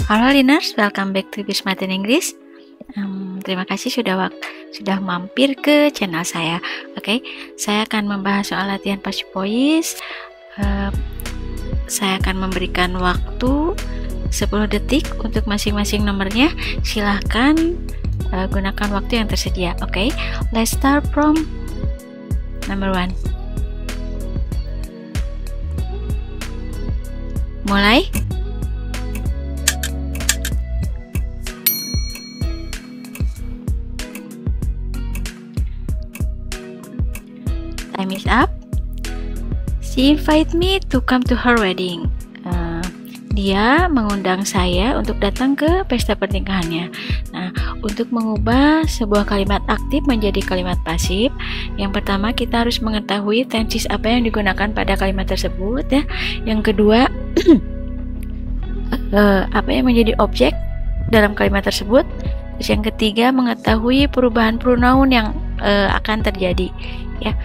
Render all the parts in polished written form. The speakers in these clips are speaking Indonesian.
Halo learners, welcome back to Bismart in English. Terima kasih sudah mampir ke channel saya. Oke, saya akan membahas soal latihan passive voice. Saya akan memberikan waktu 10 detik untuk masing-masing nomornya. Silahkan gunakan waktu yang tersedia. Oke, let's start from number 1. Mulai. Time is up. She invited me to come to her wedding. Dia mengundang saya untuk datang ke pesta pernikahannya. Nah, untuk mengubah sebuah kalimat aktif menjadi kalimat pasif, yang pertama kita harus mengetahui tenses apa yang digunakan pada kalimat tersebut ya. Yang kedua, apa yang menjadi objek dalam kalimat tersebut. Terus yang ketiga, mengetahui perubahan pronoun yang akan terjadi ya.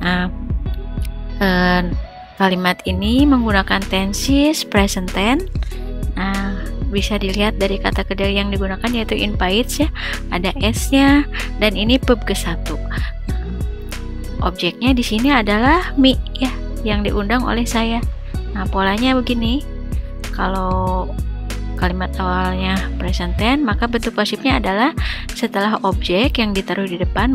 Nah, kalimat ini menggunakan tenses present tense. Nah, bisa dilihat dari kata kerja yang digunakan yaitu invites ya, ada s-nya, dan ini verb ke-1. Objeknya di sini adalah me ya, yang diundang oleh saya. Nah, polanya begini. Kalau kalimat awalnya present tense, maka bentuk pasifnya adalah setelah objek yang ditaruh di depan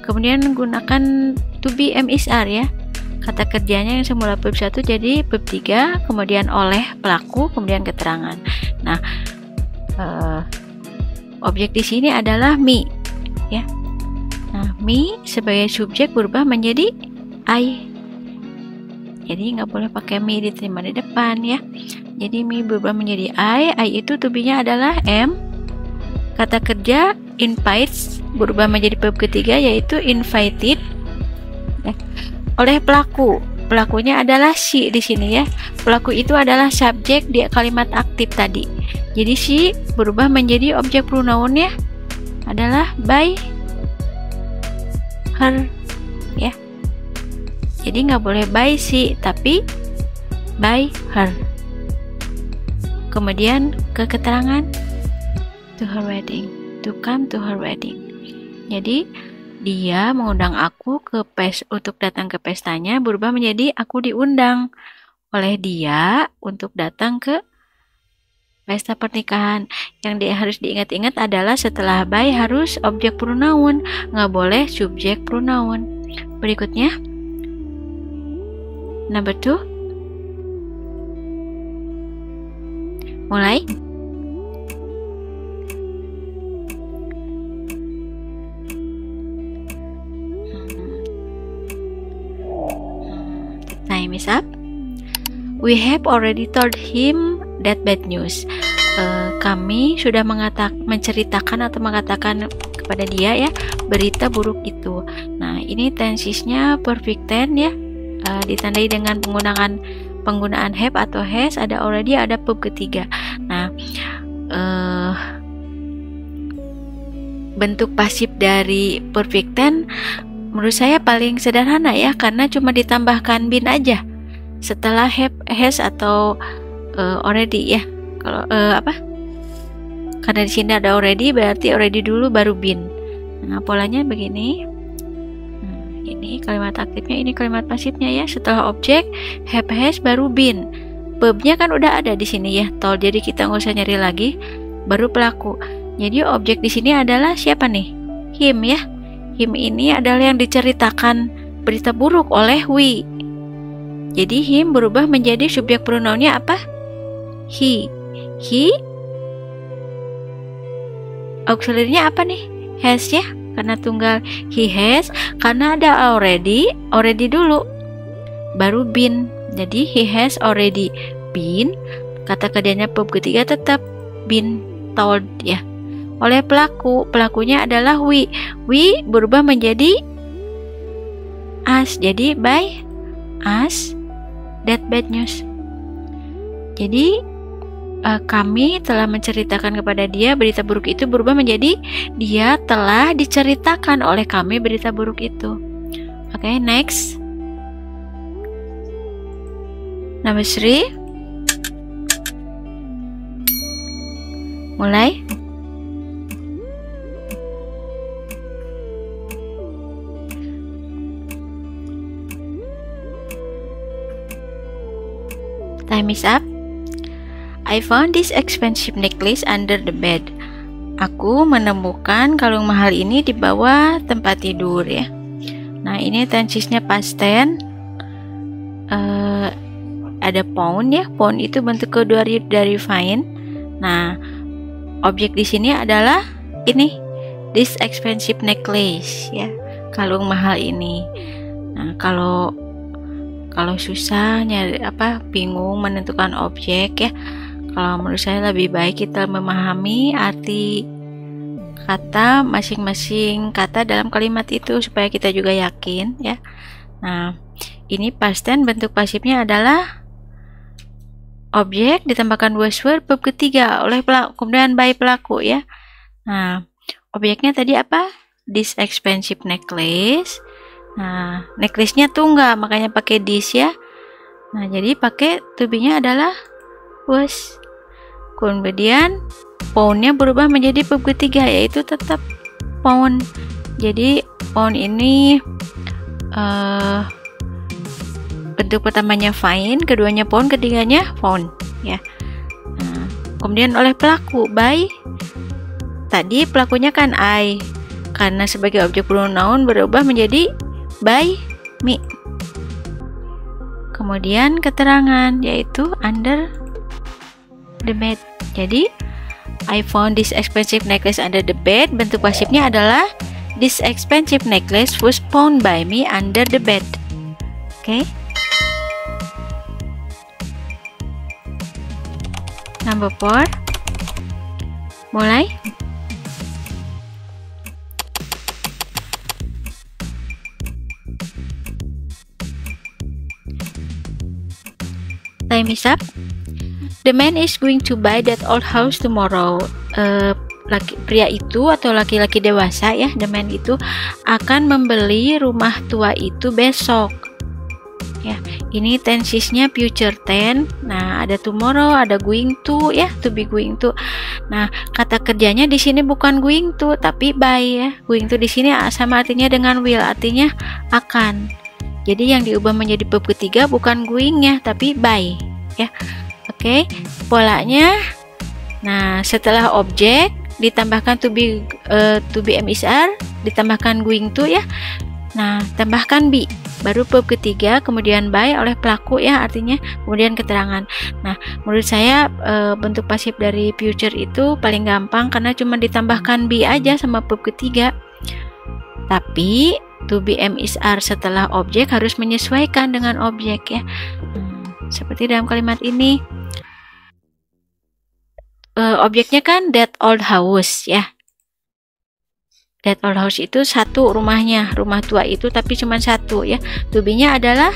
kemudian menggunakan to be MSR ya. Kata kerjanya yang semula verb 1 jadi verb 3, kemudian oleh pelaku, kemudian keterangan. Nah, objek di sini adalah me ya. Nah, me sebagai subjek berubah menjadi I. Jadi nggak boleh pakai me diterima di depan ya. Jadi me berubah menjadi I itu to be-nya adalah am. Kata kerja invites berubah menjadi verb ketiga yaitu invited ya. Oleh pelaku. Pelakunya adalah she di sini ya. Pelaku itu adalah subjek di kalimat aktif tadi. Jadi she berubah menjadi objek pronounnya adalah by her ya. Jadi nggak boleh by she tapi by her. Kemudian ke keterangan to her wedding, to come to her wedding. Jadi dia mengundang aku untuk datang ke pestanya berubah menjadi aku diundang oleh dia untuk datang ke pesta pernikahan. Yang harus diingat-ingat adalah setelah by harus objek pronoun, nggak boleh subjek pronoun. Berikutnya number 2. Mulai. Time is up. We have already told him that bad news. Kami sudah menceritakan atau mengatakan kepada dia ya berita buruk itu. Nah, ini tensesnya perfect tense ya. Ditandai dengan penggunaan have atau has, ada already, ada verb ketiga. Nah, bentuk pasif dari perfect tense menurut saya paling sederhana ya, karena cuma ditambahkan been aja setelah have, has atau already ya. Kalau karena di sini ada already, berarti already dulu baru been. Nah, polanya begini. Ini kalimat aktifnya, ini kalimat pasifnya ya. Setelah objek have, has, baru been. Verbnya kan udah ada di sini ya, told. Jadi kita nggak usah nyari lagi. Baru pelaku. Jadi objek di sini adalah siapa nih? Him ya. Him ini adalah yang diceritakan berita buruk oleh we. Jadi him berubah menjadi subjek pronounnya apa? He. He. Auxiliary-nya apa nih? Has ya. Karena tunggal he has, karena ada already dulu baru been. Jadi he has already been, kata kerjanya verb ketiga tetap been told ya. Oleh pelakunya adalah we berubah menjadi us, jadi by us that bad news. Jadi kami telah menceritakan kepada dia berita buruk itu berubah menjadi dia telah diceritakan oleh kami berita buruk itu. Oke, next. Number 3. Mulai. Time is up. I found this expensive necklace under the bed. Aku menemukan kalung mahal ini di bawah tempat tidur ya. Nah, ini tensesnya past tense. Ada found ya. Found itu bentuk kedua dari find. Nah, objek di sini adalah ini, this expensive necklace ya. Kalung mahal ini. Nah, kalau susah nyari bingung menentukan objek ya, kalau menurut saya lebih baik kita memahami arti kata masing-masing kata dalam kalimat itu supaya kita juga yakin ya. Nah, ini past tense, bentuk pasifnya adalah objek ditambahkan was verb ketiga oleh pelaku, kemudian by pelaku ya. Nah, objeknya tadi apa? This expensive necklace. Nah, necklace-nya tunggal, makanya pakai this ya. Nah, jadi pakai to be-nya adalah was. Kemudian found-nya berubah menjadi verb ketiga, yaitu tetap found. Jadi found ini bentuk pertamanya find, keduanya found, ketiganya found ya. Nah, kemudian oleh pelaku by. Tadi pelakunya kan I, karena sebagai objek pronoun berubah menjadi by me. Kemudian keterangan yaitu under the bed. Jadi I found this expensive necklace under the bed. Bentuk pasifnya adalah this expensive necklace was found by me under the bed. Oke. Number 4. Mulai. Time is up. The man is going to buy that old house tomorrow. Pria itu atau laki-laki dewasa ya, the man itu akan membeli rumah tua itu besok. Ya, ini tensesnya future tense. Nah, ada tomorrow, ada going to ya, to be going to. Nah, kata kerjanya di sini bukan going to tapi by ya. Going to di sini sama artinya dengan will, artinya akan. Jadi yang diubah menjadi verb ketiga bukan going ya, tapi by ya. Oke, polanya. Nah, setelah objek ditambahkan to be MSR, ditambahkan going to ya. Nah, tambahkan be, baru verb ketiga, kemudian by oleh pelaku ya, artinya kemudian keterangan. Nah, menurut saya bentuk pasif dari future itu paling gampang karena cuma ditambahkan be aja sama verb ketiga. Tapi to be MSR setelah objek harus menyesuaikan dengan objek ya. Seperti dalam kalimat ini, objeknya kan that old house ya. That old house itu satu rumahnya, rumah tua itu tapi cuma satu ya. To be-nya adalah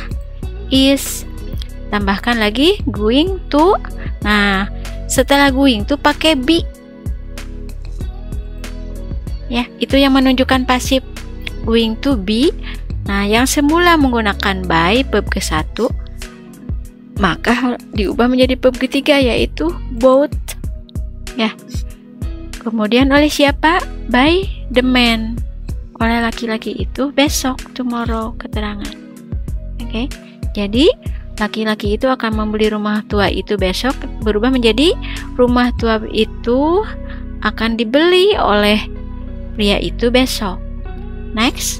is. Tambahkan lagi going to. Nah, setelah going to pakai be. Ya, itu yang menunjukkan pasif. Going to be. Nah, yang semula menggunakan by verb ke-1, maka diubah menjadi verb ketiga yaitu both. Ya. Kemudian oleh siapa? By the man. Oleh laki-laki itu besok, tomorrow, keterangan. Oke. Jadi laki-laki itu akan membeli rumah tua itu besok, berubah menjadi rumah tua itu akan dibeli oleh pria itu besok. Next.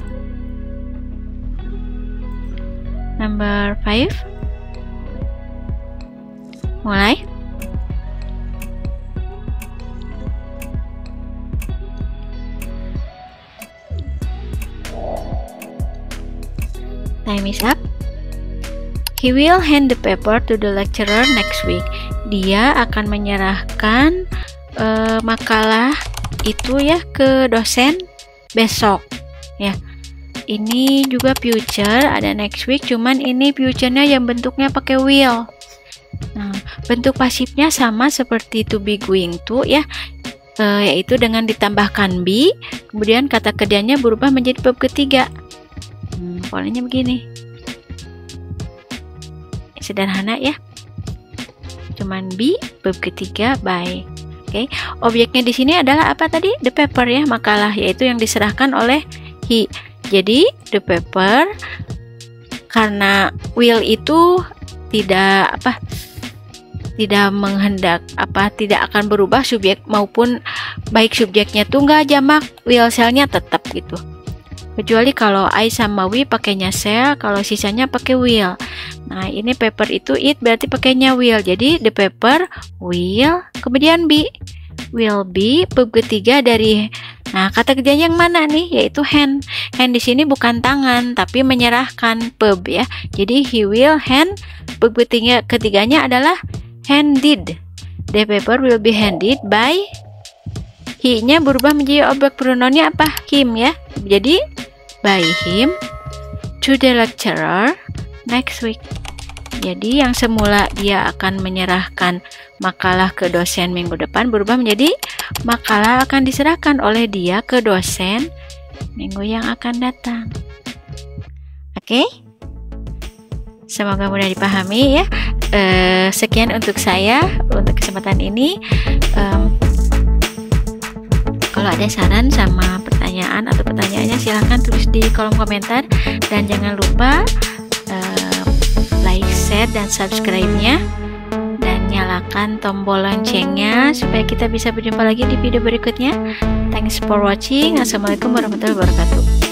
Number 5. Mulai. Time is up. He will hand the paper to the lecturer next week. Dia akan menyerahkan makalah itu ya ke dosen besok. Ya, ini juga future, ada next week, cuman ini future-nya yang bentuknya pakai will. Nah, bentuk pasifnya sama seperti to be going to ya, yaitu dengan ditambahkan be, kemudian kata kerjanya berubah menjadi verb ketiga. Polanya begini, sederhana ya, cuman be, verb ketiga by. Oke, objeknya di sini adalah apa tadi? The paper ya, makalah, yaitu yang diserahkan oleh he. Jadi the paper, karena will itu tidak tidak akan berubah subjek maupun baik subjeknya tunggal jamak, will cell-nya tetap gitu. Kecuali kalau I sama we pakainya cell, kalau sisanya pakai will. Nah, ini paper itu it berarti pakainya will. Jadi the paper will, kemudian will be verb ketiga dari. Nah, kata kerjanya yang mana nih? Yaitu hand. Hand di sini bukan tangan, tapi menyerahkan verb ya. Jadi he will hand, verb ketiganya adalah handed. The paper will be handed by. He-nya berubah menjadi objek pronounnya apa? Him ya. Jadi by him to the lecturer next week. Jadi yang semula dia akan menyerahkan makalah ke dosen minggu depan berubah menjadi makalah akan diserahkan oleh dia ke dosen minggu yang akan datang. Oke? Semoga mudah dipahami ya. Sekian untuk saya untuk kesempatan ini. Kalau ada saran sama pertanyaan atau pertanyaannya silahkan tulis di kolom komentar, dan jangan lupa like, share, dan subscribe-nya, dan nyalakan tombol loncengnya supaya kita bisa berjumpa lagi di video berikutnya. Thanks for watching. Assalamualaikum warahmatullahi wabarakatuh.